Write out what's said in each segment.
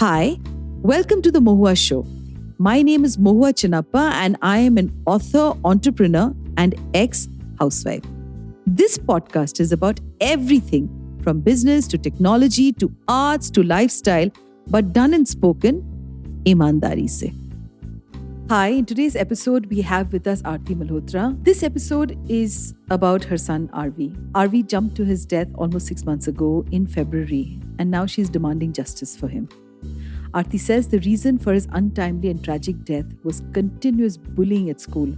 Hi, welcome to the Mohua show. My name is Mohua Chinappa and I am an author, entrepreneur and ex-housewife. This podcast is about everything from business to technology to arts to lifestyle, but done and spoken ईमानदारी से. Hi, in today's episode, we have with us Aarti Malhotra. This episode is about her son, Arvey. Arvey jumped to his death almost 6 months ago in February, and now she's demanding justice for him. Aarti says the reason for his untimely and tragic death was continuous bullying at school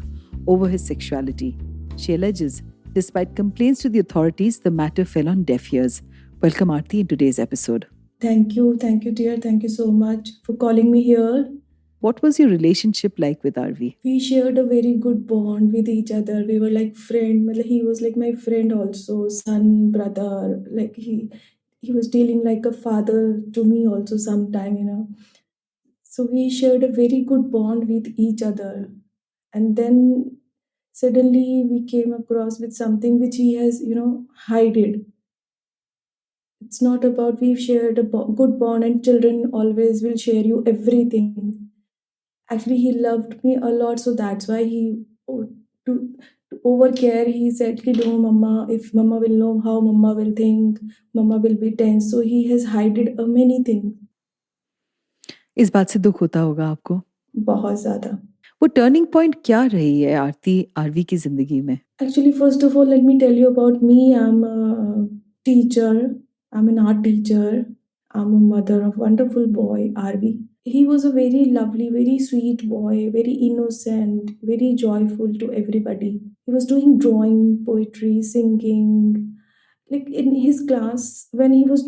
over his sexuality. She alleges, despite complaints to the authorities, the matter fell on deaf ears. Welcome, Aarti, in today's episode. Thank you, dear. Thank you so much for calling me here. What was your relationship like with Arvey? We shared a very good bond with each other. We were like friends. He was like my friend also, son, brother. Like he was dealing like a father to me also sometime. So we shared a very good bond with each other. And then suddenly we came across with something which he has, hided. It's not about we've shared a good bond and children always will share you everything. Actually, he loved me a lot, so that's why to overcare, he said, "Ki no, mama, if mama will know how mama will think, mama will be tense." So he has hidden many things. इस बात से दुख होता होगा आपको? बहुत ज़्यादा. वो टर्निंग पॉइंट क्या रही है आरती आरवी की जिंदगी में? Actually, first of all, let me tell you about me. I'm a teacher. I'm an art teacher. I'm a mother of wonderful boy, Arvey. He was a very lovely, very sweet boy, very innocent, very joyful to everybody. He was doing drawing, poetry, singing. Like in his class, when he was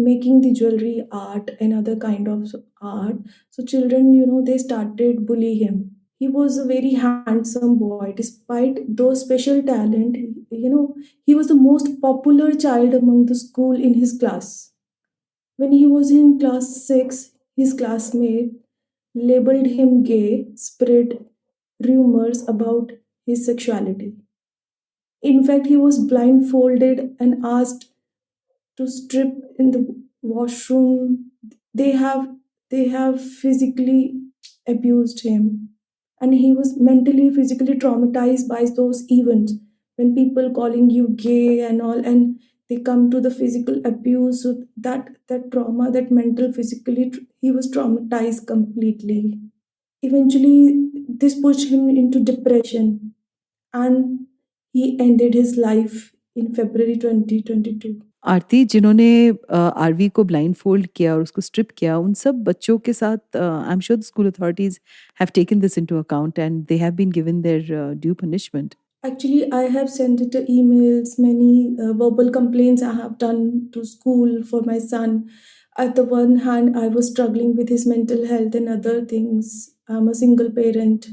making the jewelry art and other kind of art, so children, they started bully him. He was a very handsome boy. Despite those special talent, he was the most popular child among the school in his class. When he was in class 6, his classmate labeled him gay, spread rumors about his sexuality. In fact, he was blindfolded and asked to strip in the washroom. They have physically abused him, and he was mentally, physically traumatized by those events. When people calling you gay and all, and they come to the physical abuse, so that trauma, that mental, physically, he was traumatized completely. Eventually, this pushed him into depression, and he ended his life in February 2022. आरती, जिन्होंने RV को blind fold किया और उसको strip किया, उन सब बच्चों के साथ I am sure the school authorities have taken this into account and they have been given their due punishment. Actually, I have sent it emails, many verbal complaints I have done to school for my son. At the one hand, I was struggling with his mental health and other things. I'm a single parent.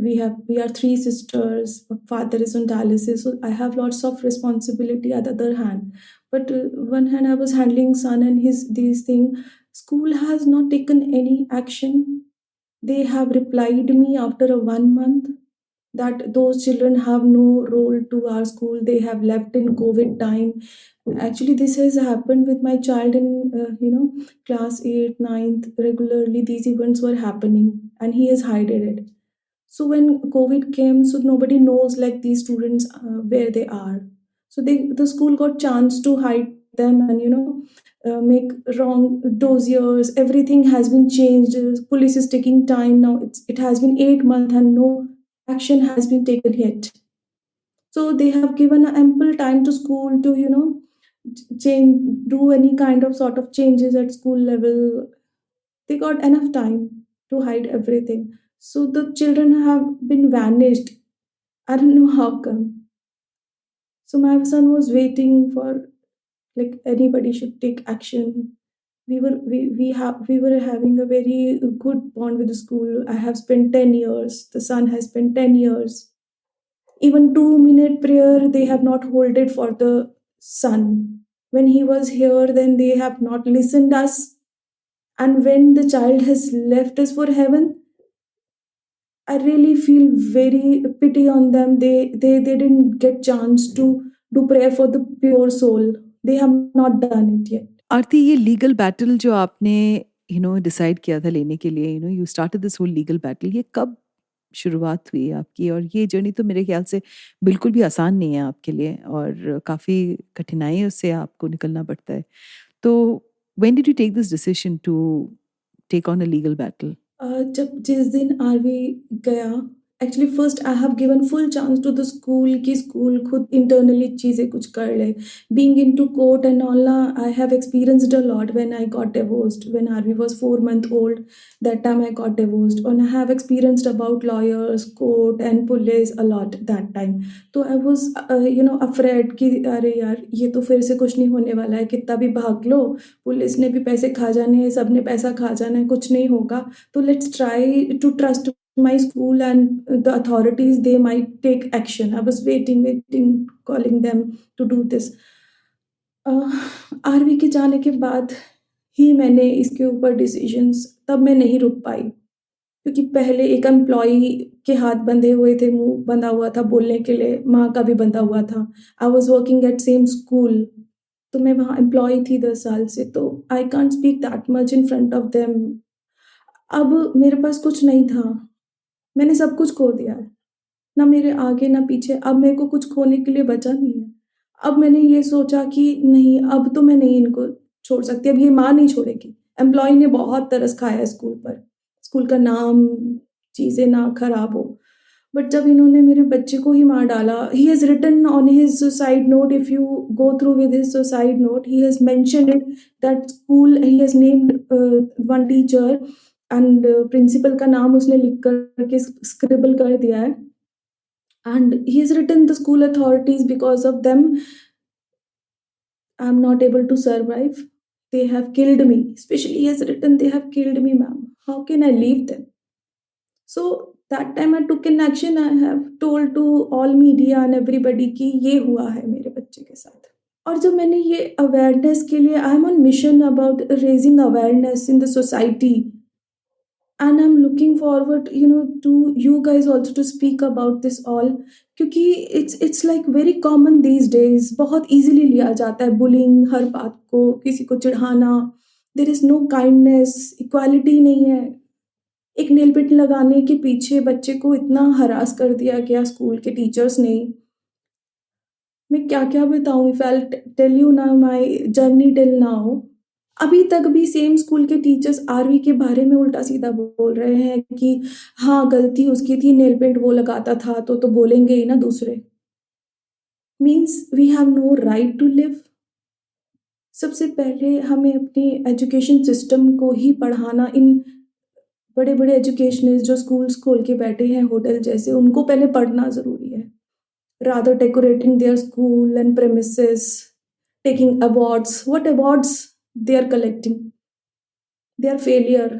We are 3 sisters. My father is on dialysis, so I have lots of responsibility at the other hand. But one hand, I was handling son and these things. School has not taken any action. They have replied me after 1 month that those children have no role to our school. They have left in COVID time. Actually, this has happened with my child in class 8, 9th. Regularly, these events were happening, and he has hidden it. So when COVID came, so nobody knows like these students where they are. So the school got chance to hide them and make wrong dossiers. Everything has been changed. Police is taking time now. It has been 8 months and no action has been taken yet. So they have given ample time to school to do any kind of sort of changes at school level. They got enough time to hide everything. So the children have been vanished. I don't know how come. So my son was waiting for like anybody should take action. We were having a very good bond with the school. I have spent 10 years. The son has spent 10 years. Even 2-minute prayer they have not held it for the son. When he was here, then they have not listened us. And when the child has left us for heaven, I really feel very pity on them. They didn't get chance to do prayer for the pure soul. They have not done it yet. आरती, ये legal battle जो आपने decide किया था लेने के लिए, you started this whole legal battle, ये कब शुरुआत हुई आपकी? और ये जर्नी तो मेरे ख्याल से बिल्कुल भी आसान नहीं है आपके लिए, और काफ़ी कठिनाइयों से आपको निकलना पड़ता है। तो when did you take this decision to take on a legal battle? जब जिस दिन आरवी गया, actually first I have given full chance to the school कि स्कूल खुद इंटरनली चीज़ें कुछ कर ले. Being into court and all, I have experienced a lot when I got divorced. When Aarvi was 4 months old, that time I got divorced, and I have experienced about lawyers, court and police a lot that time. तो I was afraid कि अरे यार, ये तो फिर से कुछ नहीं होने वाला है, कितना भी भाग लो, पुलिस ने भी पैसे खा जाने हैं, सबने पैसा खा जाना है, कुछ नहीं होगा. तो let's try to trust my school and the authorities, they might take action. I was waiting, calling them to do this. Aarvi के जाने के बाद ही मैंने इसके ऊपर डिसीजंस, तब मैं नहीं रुक पाई, क्योंकि पहले एक एम्प्लॉय के हाथ बंधे हुए थे, मुंह बंधा हुआ था बोलने के लिए, माँ का भी बंधा हुआ था. I was working at same school, तो मैं वहाँ एम्प्लॉय थी 10 साल से, तो I can't speak that much in front of them. अब मेरे पास कुछ नहीं था, मैंने सब कुछ खो दिया है, ना मेरे आगे ना पीछे. अब मेरे को कुछ खोने के लिए बचा नहीं है. अब मैंने ये सोचा कि नहीं, अब तो मैं नहीं इनको छोड़ सकती, अब ये माँ नहीं छोड़ेगी. एम्प्लॉय ने बहुत तरस खाया है स्कूल पर, स्कूल का नाम, चीज़ें ना खराब हो. बट जब इन्होंने मेरे बच्चे को ही मार डाला, he has written on his suicide note, if you go through with his suicide note, he has mentioned it that school, he has named one teacher and principal का नाम उसने लिख करके स्क्रिबल कर दिया है. And he has written the school authorities, because of them I'm not able to survive, they have killed me. Especially he has written, they have killed me, ma'am, how can I leave them? So that time I took an action. I have told to all media and everybody कि ये हुआ है मेरे बच्चे के साथ. और जब मैंने ये अवेयरनेस के लिए, I am on mission about raising awareness in the society, and I'm looking forward to you guys also to speak about this all, क्योंकि it's like very common these days, बहुत easily लिया जाता है bullying, हर बात को किसी को चिढ़ाना. there is no kindness, equality नहीं है. एक नेल पेंट लगाने के पीछे बच्चे को इतना हरास कर दिया गया स्कूल के टीचर्स ने. मैं क्या क्या बताऊँ, इफ आई टेल यू ना माई जर्नी टिल नाउ. अभी तक भी सेम स्कूल के टीचर्स आरवी के बारे में उल्टा सीधा बोल रहे हैं कि हाँ, गलती उसकी थी, नेल पेंट वो लगाता था, तो बोलेंगे ही ना दूसरे. Means we have no right to live. सबसे पहले हमें अपनी एजुकेशन सिस्टम को ही पढ़ाना, इन बड़े बड़े एजुकेशनिस्ट जो स्कूल्स खोल के बैठे हैं होटल जैसे, उनको पहले पढ़ना ज़रूरी है. rather decorating their school and premises, taking awards. What awards they are collecting? They are failure.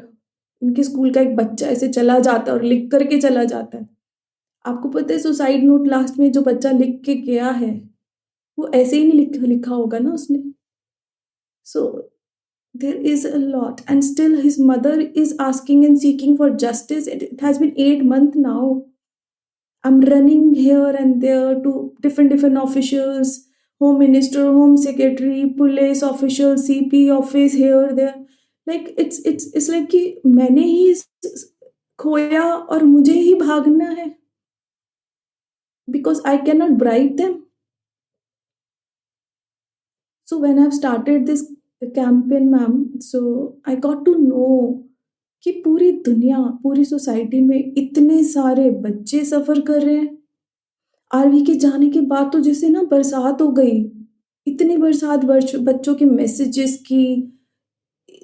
इनके स्कूल का एक बच्चा ऐसे चला जाता है और लिख करके चला जाता है. आपको पता है सुसाइड नोट लास्ट में जो बच्चा लिख के गया है, वो ऐसे ही नहीं लिखा होगा ना उसने. So there is a lot, and still his mother is asking and seeking for justice. It has been 8 months now. I'm running here and there to different officials, home minister, home secretary, police official, CP office, here there. Like it's like कि मैंने ही खोया और मुझे ही भागना है, because I cannot bribe them. So when I've started this campaign, ma'am, so I got to know कि पूरी दुनिया, पूरी सोसाइटी में इतने सारे बच्चे सफ़र कर रहे हैं. आरवी के जाने के बाद तो जैसे ना बरसात हो गई, इतनी बरसात बच्चों के मैसेजेस की.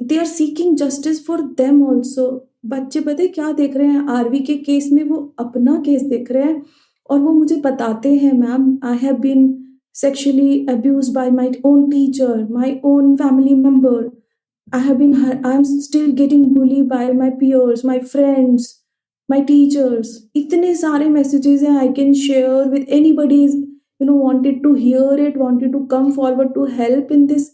They are seeking justice for them also. बच्चे पता है क्या देख रहे हैं आरवी के केस में? वो अपना केस देख रहे हैं और वो मुझे बताते हैं, ma'am, I have been sexually abused by my own teacher, my own family member. I'm still getting bullied by my peers, my friends, my teachers. इतने सारे messages हैं, I can share with anybody wanted to hear it, wanted to come forward to help in this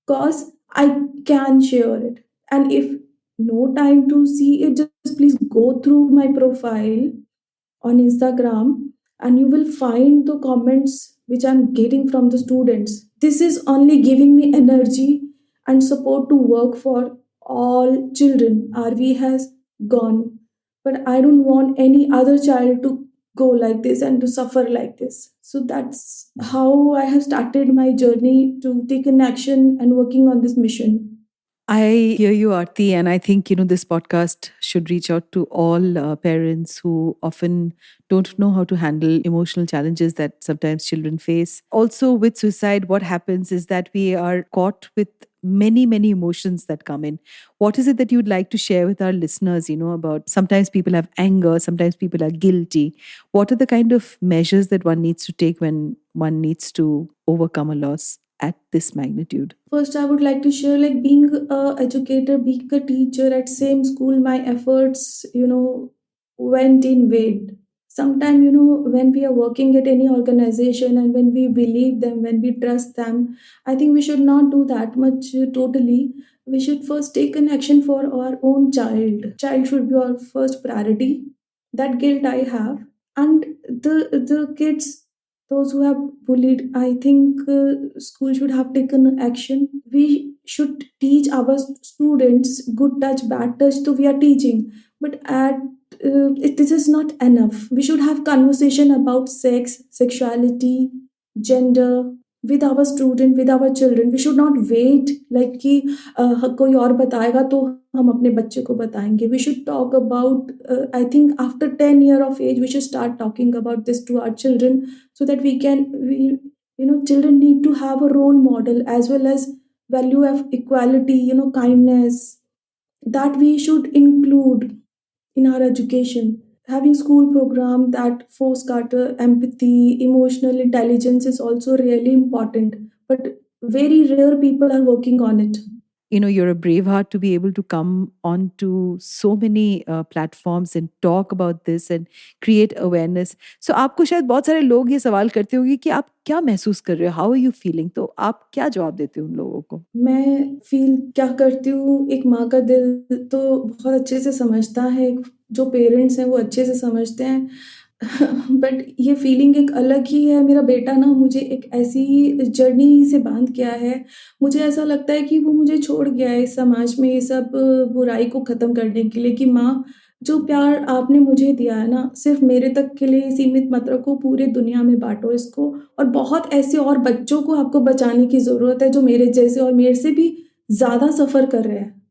cause. I can share it. And if no time to see it, just please go through my profile on Instagram and you will find the comments which I'm getting from the students. This is only giving me energy and support to work for all children. RV has gone, but I don't want any other child to go like this and to suffer like this. So that's how I have started my journey to take an action and working on this mission. I hear you, Aarti, and I think this podcast should reach out to all parents who often don't know how to handle emotional challenges that sometimes children face. Also, with suicide, what happens is that we are caught with many emotions that come in. What is it that you'd like to share with our listeners? About sometimes people have anger, sometimes people are guilty. What are the kind of measures that one needs to take when one needs to overcome a loss at this magnitude? First, I would like to share, like, being a educator, being a teacher at same school, my efforts, went in vain. Sometimes, when we are working at any organization and when we believe them, when we trust them, I think we should not do that much totally. We should first take an action for our own child. Child should be our first priority. That guilt I have. And the kids, those who have bullied, I think school should have taken action. We should teach our students good touch, bad touch, so we are teaching. But this is not enough. We should have conversation about sex, sexuality, gender with our student, with our children. We should not wait like कि कोई और बताएगा तो हम अपने बच्चे को बताएंगे. We should talk about, I think after 10 year of age, we should start talking about this to our children, so that children need to have a role model as well as value of equality, kindness, that we should include in our education. Having school program that foster empathy, emotional intelligence is also really important, but very rare people are working on it. You're a brave heart to be able to come onto so many platforms and talk about this and create awareness. So आपको शायद बहुत सारे लोग ये सवाल करते होंगे कि आप क्या महसूस कर रहे हो, हाउ आर यू फीलिंग, तो आप क्या जवाब देते हो उन लोगों को? मैं फील क्या करती हूँ, एक माँ का दिल तो बहुत अच्छे से समझता है, जो पेरेंट्स हैं वो अच्छे से समझते हैं. बट ये फीलिंग एक अलग ही है. मेरा बेटा ना मुझे एक ऐसी जर्नी से बांध गया है. मुझे ऐसा लगता है कि वो मुझे छोड़ गया है इस समाज में ये सब बुराई को ख़त्म करने के लिए, कि माँ, जो प्यार आपने मुझे दिया है ना, सिर्फ मेरे तक के लिए सीमित मत रखो, पूरे दुनिया में बांटो इसको. और बहुत ऐसे और बच्चों को आपको बचाने की ज़रूरत है जो मेरे जैसे और मेरे से भी ज़्यादा सफ़र कर रहे हैं.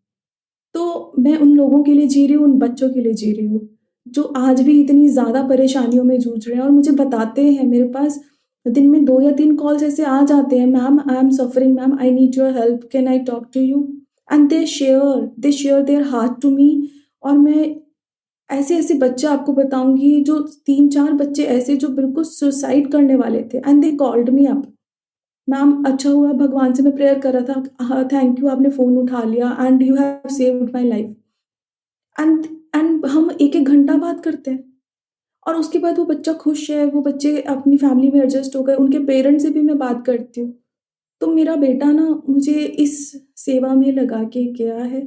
तो मैं उन लोगों के लिए जी रही हूँ, उन बच्चों के लिए जी रही हूँ जो आज भी इतनी ज़्यादा परेशानियों में जूझ रहे हैं और मुझे बताते हैं. मेरे पास दिन में 2 या 3 कॉल्स ऐसे आ जाते हैं, ma'am I am suffering, ma'am I need your help, can I talk to you, and they share their heart to me. और मैं ऐसे बच्चे आपको बताऊंगी, जो 3-4 बच्चे ऐसे जो बिल्कुल सुसाइड करने वाले थे, and they called me up, ma'am अच्छा हुआ, भगवान से मैं प्रेयर कर रहा था, थैंक यू, आपने फ़ोन उठा लिया and you have saved my life. And हम 1-1 घंटा बात करते हैं और उसके बाद वो बच्चा खुश है, वो बच्चे अपनी फैमिली में एडजस्ट हो गए, उनके पेरेंट्स से भी मैं बात करती हूँ. तो मेरा बेटा ना मुझे इस सेवा में लगा के गया है,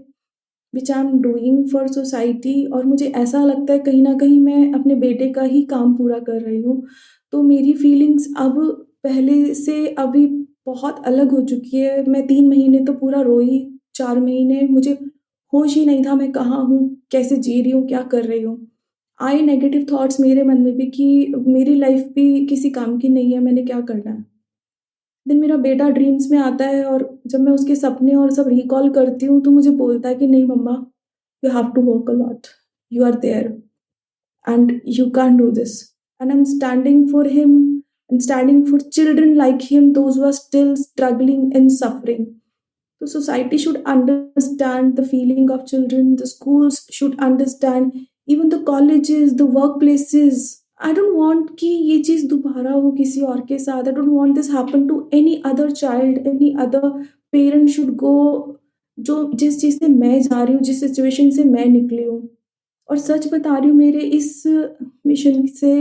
which I am doing for society. और मुझे ऐसा लगता है कहीं ना कहीं मैं अपने बेटे का ही काम पूरा कर रही हूँ. तो मेरी फीलिंग्स अब पहले से अभी बहुत अलग हो चुकी है. मैं 3 महीने तो पूरा रोई, 4 महीने मुझे होश ही नहीं था मैं कहाँ हूँ, कैसे जी रही हूँ, क्या कर रही हूँ. आए नेगेटिव थॉट्स मेरे मन में भी कि मेरी लाइफ भी किसी काम की नहीं है, मैंने क्या करना है. दिन मेरा बेटा ड्रीम्स में आता है और जब मैं उसके सपने और सब रिकॉल करती हूँ तो मुझे बोलता है कि नहीं mamma, you have to work a lot, you are there and you can do this. And I am standing for him and standing for children like him, those who are still struggling and suffering. The society should understand the feeling of children. The schools should understand, even the colleges, the workplaces. I don't want कि ये चीज़ दोबारा हो किसी और के साथ. I don't want this happen to any other child, any other parent should go. जो जिस चीज़ से मैं जा रही हूँ, जिस सिचुएशन से मैं निकली हूँ, और सच बता रही हूँ, मेरे इस मिशन से,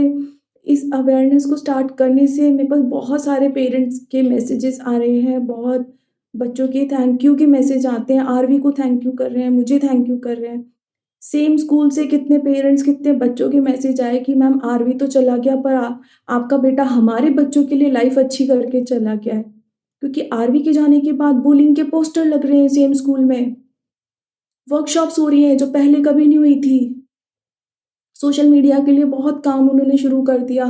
इस अवेयरनेस को स्टार्ट करने से मेरे पास बहुत सारे पेरेंट्स के मैसेजेस आ रहे हैं, बहुत बच्चों के थैंक यू के मैसेज आते हैं, आरवी को थैंक यू कर रहे हैं, मुझे थैंक यू कर रहे हैं. सेम स्कूल से कितने पेरेंट्स, कितने बच्चों के मैसेज आए कि मैम आरवी तो चला गया पर आपका बेटा हमारे बच्चों के लिए लाइफ अच्छी करके चला गया है. क्योंकि आरवी के जाने के बाद बुलिंग के पोस्टर लग रहे हैं सेम स्कूल में, वर्कशॉप्स हो रही हैं जो पहले कभी नहीं हुई थी। सोशल मीडिया के लिए बहुत काम उन्होंने शुरू कर दिया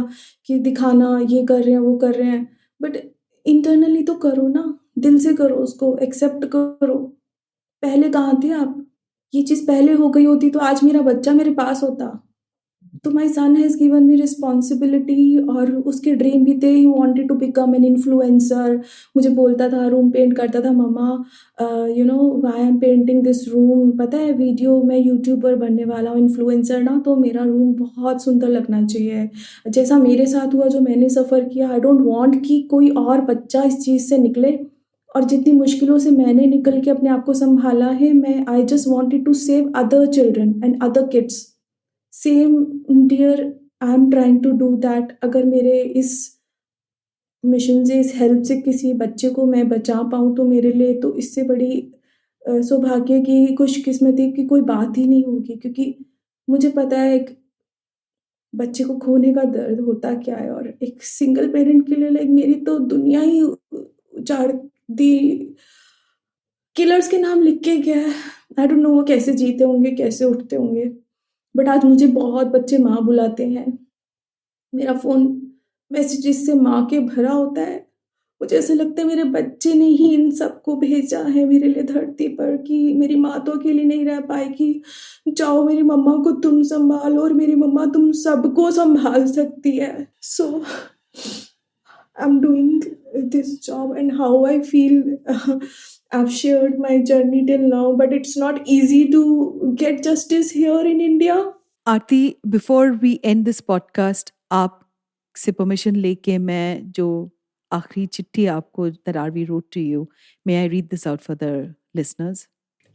कि दिखाना, ये कर रहे हैं, वो कर रहे हैं, बट इंटरनली तो करो ना, दिल से करो, उसको एक्सेप्ट करो। पहले कहाँ थे आप? ये चीज़ पहले हो गई होती तो आज मेरा बच्चा मेरे पास होता। तो my son has given me responsibility, और उसके ड्रीम भी थे, he wanted to become an influencer. मुझे बोलता था, रूम पेंट करता था, mamma you know why I am painting this room, पता है वीडियो मैं यूट्यूबर बनने वाला हूँ, इन्फ्लुएंसर ना, तो मेरा रूम बहुत सुंदर लगना चाहिए, जैसा मेरे साथ हुआ, जो मैंने सफ़र किया। आई डोंट वांट कि कोई और बच्चा इस चीज़ से निकले, और जितनी मुश्किलों से मैंने निकल के अपने आप को संभाला है, मैं I just wanted to save other children and other kids. Same dear, I am trying to do that. अगर मेरे इस मिशन से, इस हेल्प से किसी बच्चे को मैं बचा पाऊँ, तो मेरे लिए तो इससे बड़ी सौभाग्य की, खुशकिस्मती की कोई बात ही नहीं होगी, क्योंकि मुझे पता है एक बच्चे को खोने का दर्द होता क्या है, और एक सिंगल पेरेंट के लिए लाइक मेरी तो दुनिया ही उजाड़ दी, किलर्स के नाम लिख के गया है। आई डोंट नो वो कैसे जीते होंगे, कैसे उठते होंगे, बट आज मुझे बहुत बच्चे माँ बुलाते हैं। मेरा फ़ोन मैसेजेस से माँ के भरा होता है। मुझे ऐसा लगता है मेरे बच्चे ने ही इन सबको भेजा है मेरे लिए धरती पर, कि मेरी माँ तो अकेली नहीं रह पाएगी, जाओ मेरी मम्मा को तुम संभालो, और मेरी मम्मा तुम सबको संभाल सकती है। सो I'm doing this job, and how I feel. I've shared my journey till now, but it's not easy to get justice here in India. Aarti, before we end this podcast, आप से परमिशन लेके मैं जो आखिरी चिट्ठी आपको that Arvey wrote to you, may I read this out for the listeners?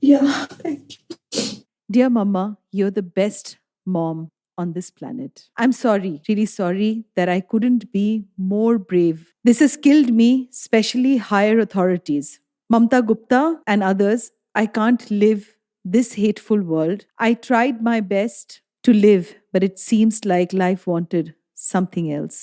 Yeah, thank you. Dear Mama, you're the best mom on this planet. I'm sorry, really sorry that I couldn't be more brave. This has killed me, especially higher authorities. Mamta Gupta and others, I can't live this hateful world. I tried my best to live, but it seems like life wanted something else.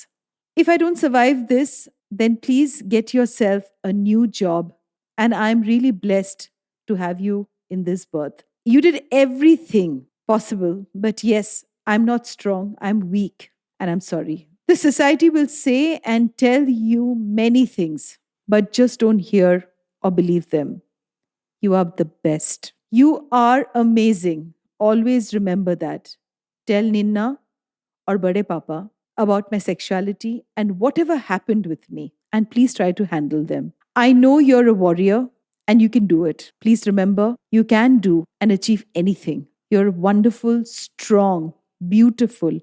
If I don't survive this, then please get yourself a new job. And I'm really blessed to have you in this birth. You did everything possible, but yes, I'm not strong, I'm weak, and I'm sorry. The society will say and tell you many things, but just don't hear or believe them. You are the best. You are amazing. Always remember that. Tell Ninna or Bade Papa about my sexuality and whatever happened with me, and please try to handle them. I know you're a warrior and you can do it. Please remember, you can do and achieve anything. You're wonderful, strong, beautiful,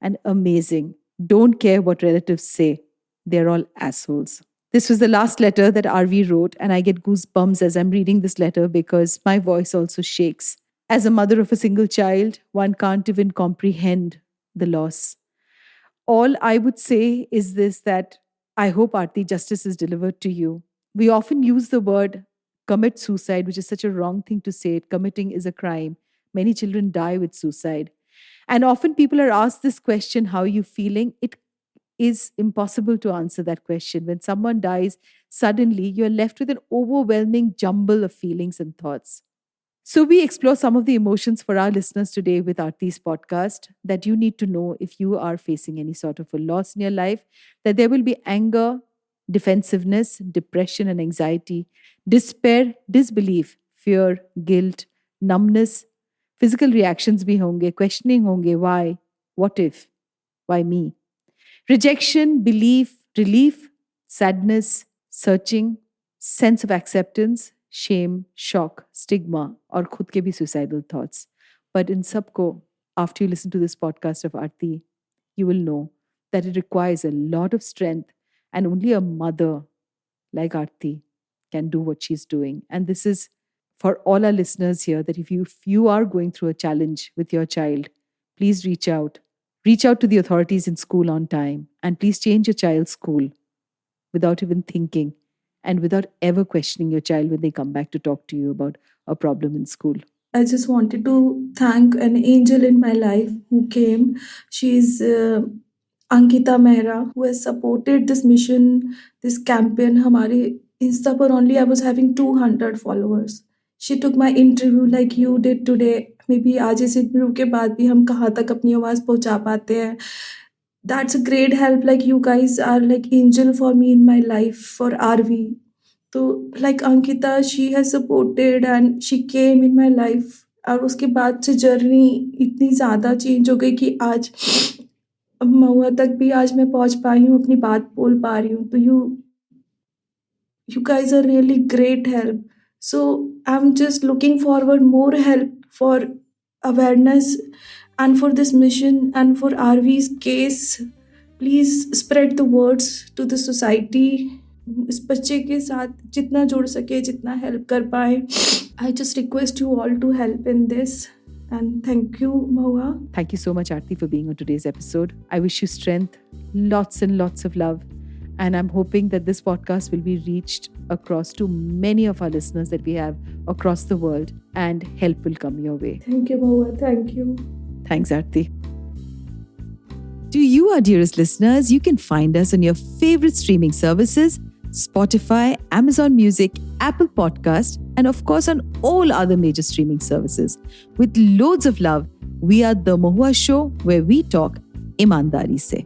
and amazing. Don't care what relatives say. They're all assholes. This was the last letter that Arvey wrote, and I get goosebumps as I'm reading this letter because my voice also shakes. As a mother of a single child, one can't even comprehend the loss. All I would say is this, that I hope, Aarti, justice is delivered to you. We often use the word commit suicide, which is such a wrong thing to say. Committing is a crime. Many children die with suicide. And often people are asked this question, how are you feeling? It is impossible to answer that question. When someone dies suddenly, you're left with an overwhelming jumble of feelings and thoughts. So, we explore some of the emotions for our listeners today with Aarti's podcast that you need to know if you are facing any sort of a loss in your life, that there will be anger, defensiveness, depression and anxiety, despair, disbelief, fear, guilt, numbness, physical reactions bhi honge, questioning honge, why, what if, why me? Rejection, belief, relief, sadness, searching, sense of acceptance, shame, shock, stigma, or khud ke bhi suicidal thoughts. But in sabko, after you listen to this podcast of Aarti, you will know that it requires a lot of strength, and only a mother like Aarti can do what she's doing. And this is for all our listeners here, that if you are going through a challenge with your child, please reach out. Reach out to the authorities in school on time, and please change your child's school without even thinking and without ever questioning your child when they come back to talk to you about a problem in school. I just wanted to thank an angel in my life who came. She's Ankita Mehra, who has supported this mission, this campaign. हमारे Insta पर only I was having 200 followers. She took my interview like you did today. Maybe आज इस interview के बाद भी हम कहाँ तक अपनी आवाज़ पहुँचा पाते हैं. That's a great help. Like you guys are like angel for me in my life for Arvey. तो like Ankita, she has supported and she came in my life. और उसके बाद से जर्नी इतनी ज़्यादा चेंज हो गई कि आज महुआ तक भी आज मैं पहुँच पाई हूँ, अपनी बात बोल पा रही हूँ. तो you guys are really great help. So I'm just looking forward more help for awareness and for this mission and for Arvey's case. Please spread the words to the society. इस बच्चे के साथ जितना जुड़ सके, जितना हेल्प कर पाए. I just request you all to help in this. And thank you, Mohua. Thank you so much, Aarti, for being on today's episode. I wish you strength, lots and lots of love. And I'm hoping that this podcast will be reached across to many of our listeners that we have across the world, and help will come your way. Thank you, Mohua. Thank you. Thanks, Aarti. To you, our dearest listeners, you can find us on your favorite streaming services, Spotify, Amazon Music, Apple Podcast, and of course on all other major streaming services. With loads of love, we are The Mohua Show, where we talk ईमानदारी से.